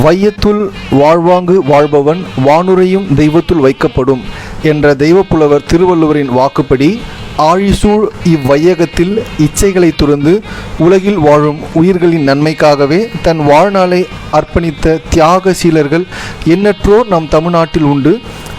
வையத்துள் வாழ்வாங்கு வாழ்பவன் வானுரையும் தெய்வத்துள் வைக்கப்படும் என்ற தெய்வப்புலவர் திருவள்ளுவரின் வாக்குப்படி ஆழிசூழ் இவ்வையகத்தில் இச்சைகளை துறந்து உலகில் வாழும் உயிர்களின் நன்மைக்காகவே தன் வாழ்நாளை அர்ப்பணித்த தியாகசீலர்கள் எண்ணற்றோர் நம் தமிழ்நாட்டில் உண்டு.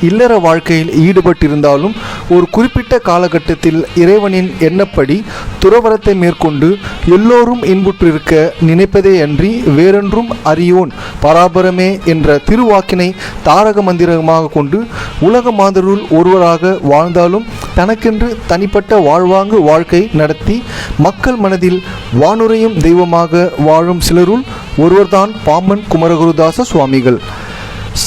இல்லற வாழ்க்கையில் ஈடுபட்டிருந்தாலும் ஒரு குறிப்பிட்ட காலகட்டத்தில் இறைவனின் எண்ணப்படி துறவரத்தை மேற்கொண்டு எல்லோரும் இன்புற்றிருக்க நினைப்பதே அன்றி வேறொன்றும் அறியோன் பராபரமே என்ற திருவாக்கினை தாரக மந்திரமாக கொண்டு உலக மாந்தருள் ஒருவராக வாழ்ந்தாலும் தனக்கென்று தனிப்பட்ட வாழ்வாங்கு வாழ்க்கை நடத்தி மக்கள் மனதில் வானுரையும் தெய்வமாக வாழும் சிலருள் ஒருவர்தான் பாம்பன் குமரகுருதாச சுவாமிகள்.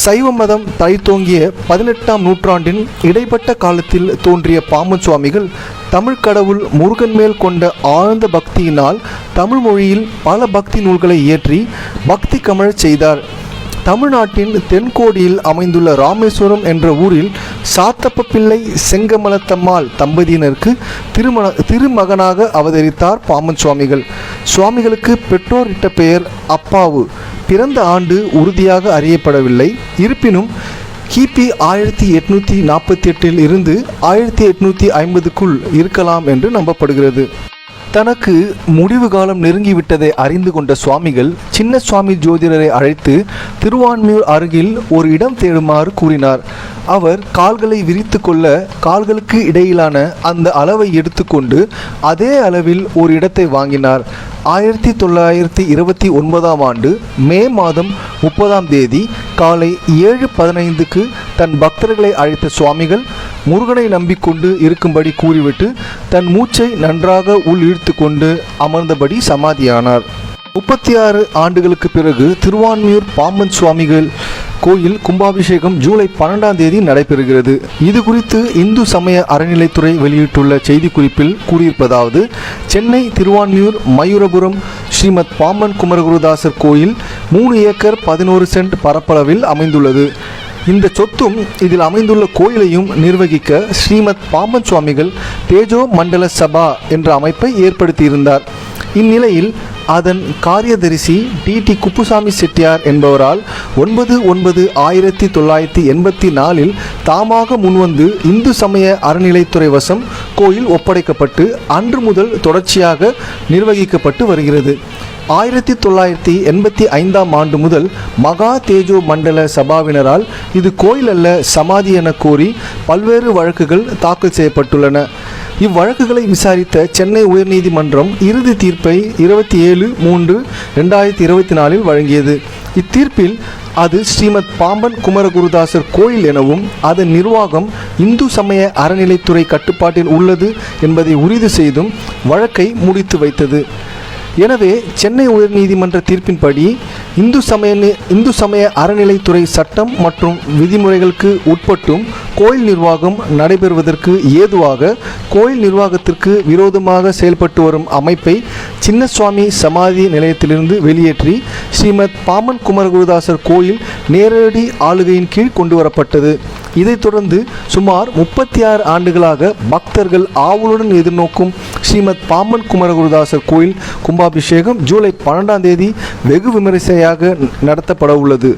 சைவ மதம் தழைத்தோங்கிய 18ஆம் நூற்றாண்டின் இடைப்பட்ட காலத்தில் தோன்றிய பாம்பன் சுவாமிகள் தமிழ் கடவுள் முருகன் மேல் கொண்ட ஆழ்ந்த பக்தியினால் தமிழ் மொழியில் பல பக்தி நூல்களை இயற்றி பக்தி கமழச் செய்தார். தமிழ்நாட்டின் தென்கோடியில் அமைந்துள்ள ராமேஸ்வரம் என்ற ஊரில் சாத்தப்ப பிள்ளை செங்கமலத்தம்மாள் தம்பதியினருக்கு திருமகனாக அவதரித்தார் பாம்பன் சுவாமிகள். சுவாமிகளுக்கு பெற்றோர் இட்ட பெயர் அப்பாவு. பிறந்த ஆண்டு உறுதியாக அறியப்படவில்லை. இருப்பினும் கிபி 1848 இருந்து 1850க்குள் இருக்கலாம் என்று நம்பப்படுகிறது. தனக்கு முடிவு காலம் நெருங்கிவிட்டதை அறிந்து கொண்ட சுவாமிகள் சின்ன சுவாமி ஜோதிடரை அழைத்து திருவான்மியூர் அருகில் ஒரு இடம் தேடுமாறு கூறினார். அவர் கால்களை விரித்து கொள்ள கால்களுக்கு இடையிலான அந்த அளவை எடுத்துக்கொண்டு அதே அளவில் ஒரு இடத்தை வாங்கினார். 1929ஆம் ஆண்டு மே மாதம் 30ஆம் தேதி காலை 7:15க்கு தன் பக்தர்களை அழைத்த சுவாமிகள் முருகனை நம்பிக்கொண்டு இருக்கும்படி கூறிவிட்டு தன் மூச்சை நன்றாக உள் இழுத்து கொண்டு அமர்ந்தபடி சமாதியானார். 36 ஆண்டுகளுக்கு பிறகு திருவான்மியூர் பாம்பன் சுவாமிகள் கோயில் கும்பாபிஷேகம் ஜூலை 12ஆம் தேதி நடைபெறுகிறது. இது குறித்து இந்து சமய அறநிலைத்துறை வெளியிட்டுள்ள செய்திக்குறிப்பில் கூறியிருப்பதாவது: சென்னை திருவான்மியூர் மயூரபுரம் ஸ்ரீமத் பாம்பன் குமரகுருதாசர் கோயில் 3 ஏக்கர் 11 சென்ட் பரப்பளவில் அமைந்துள்ளது. இந்த சொத்தும் இதில் அமைந்துள்ள கோயிலையும் நிர்வகிக்க ஸ்ரீமத் பாம்பன் சுவாமிகள் தேஜோ மண்டல சபா என்ற அமைப்பை ஏற்படுத்தியிருந்தார். இந்நிலையில் அதன் காரியதரிசி டி குப்புசாமி செட்டியார் என்பவரால் 9/9/1984 தாமாக முன்வந்து இந்து சமய அறநிலைத்துறை வசம் கோயில் ஒப்படைக்கப்பட்டு அன்று முதல் தொடர்ச்சியாக நிர்வகிக்கப்பட்டு வருகிறது. 1985ஆம் ஆண்டு முதல் மகா தேஜோ மண்டல சபாவினரால் இது கோயில் அல்ல சமாதி என கோரி பல்வேறு வழக்குகள் தாக்கல் செய்யப்பட்டுள்ளன. இவ்வழக்குகளை விசாரித்த சென்னை உயர்நீதிமன்றம் இறுதி தீர்ப்பை 27/3/2024 வழங்கியது. இத்தீர்ப்பில் அது ஸ்ரீமத் பாம்பன் குமரகுருதாசர் கோயில் எனவும் அதன் நிர்வாகம் இந்து சமய அறநிலைத்துறை கட்டுப்பாட்டில் உள்ளது என்பதை உறுதி செய்தும் வழக்கை முடித்து வைத்தது. எனவே சென்னை உயர்நீதிமன்ற தீர்ப்பின்படி இந்து சமய அறநிலைத்துறை சட்டம் மற்றும் விதிமுறைகளுக்கு உட்பட்டும் கோயில் நிர்வாகம் நடைபெறுவதற்கு ஏதுவாக கோயில் நிர்வாகத்திற்கு விரோதமாக செயல்பட்டு வரும் அமைப்பை சின்னசுவாமி சமாதி நிலையத்திலிருந்து வெளியேற்றி ஸ்ரீமத் பாம்பன் குமரகுருதாசர் கோயில் நேரடி ஆளுகையின் கீழ் கொண்டு வரப்பட்டது. இதைத் தொடர்ந்து சுமார் 36 ஆண்டுகளாக பக்தர்கள் ஆவலுடன் எதிர்நோக்கும் ஸ்ரீமத் பாம்பன் குமரகுருதாசர் கோயில் கும்பாபிஷேகம் ஜூலை 12ஆம் தேதி வெகு விமரிசையாக நடத்தப்பட உள்ளது.